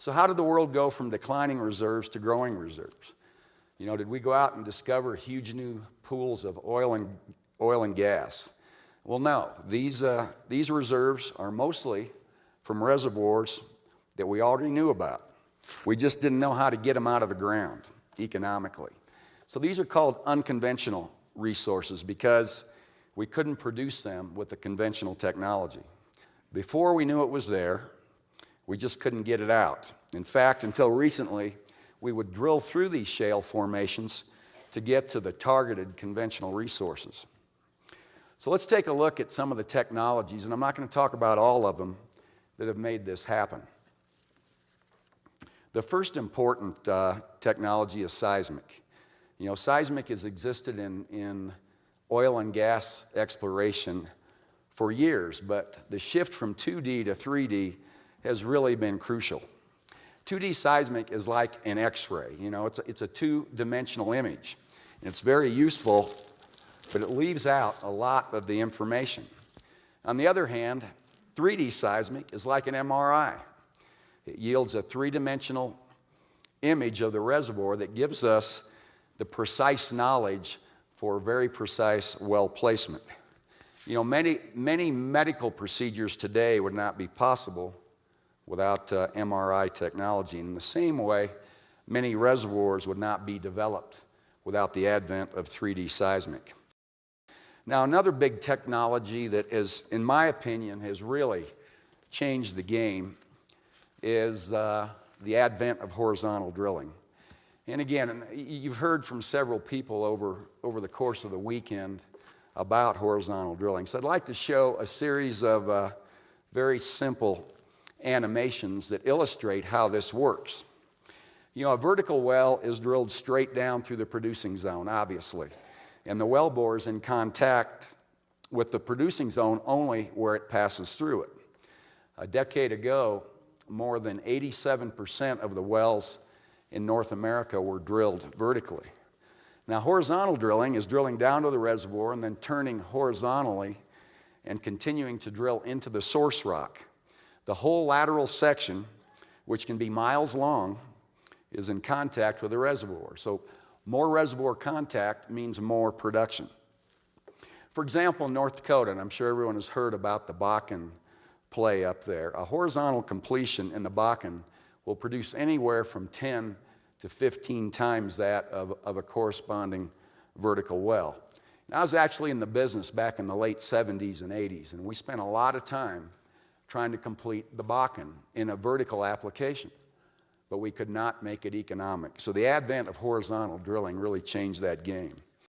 So how did the world go from declining reserves to growing reserves? Did we go out and discover huge new pools of oil and gas? Well, no. These reserves are mostly from reservoirs that we already knew about. We just didn't know how to get them out of the ground economically. So these are called unconventional resources because we couldn't produce them with the conventional technology. Before we knew it was there, we just couldn't get it out. In fact, until recently, we would drill through these shale formations to get to the targeted conventional resources. So let's take a look at some of the technologies, and I'm not going to talk about all of them, that have made this happen. The first important technology is seismic. Seismic has existed in oil and gas exploration for years, but the shift from 2D to 3D has really been crucial. 2D seismic is like an X-ray. It's a two-dimensional image. It's very useful, but it leaves out a lot of the information. On the other hand, 3D seismic is like an MRI. It yields a three-dimensional image of the reservoir that gives us the precise knowledge for very precise well placement. Many medical procedures today would not be possible without MRI technology. In the same way, many reservoirs would not be developed without the advent of 3D seismic. Now, another big technology that is, in my opinion, has really changed the game is the advent of horizontal drilling. And again, you've heard from several people over the course of the weekend about horizontal drilling. So I'd like to show a series of very simple animations that illustrate how this works. A vertical well is drilled straight down through the producing zone, obviously. And the well bore is in contact with the producing zone only where it passes through it. A decade ago, more than 87% of the wells in North America were drilled vertically. Now, horizontal drilling is drilling down to the reservoir and then turning horizontally and continuing to drill into the source rock. The whole lateral section, which can be miles long, is in contact with the reservoir. So more reservoir contact means more production. For example, in North Dakota, and I'm sure everyone has heard about the Bakken play up there, a horizontal completion in the Bakken will produce anywhere from 10 to 15 times that of a corresponding vertical well. And I was actually in the business back in the late 70s and 80s, and we spent a lot of time trying to complete the Bakken in a vertical application, but we could not make it economic. So the advent of horizontal drilling really changed that game.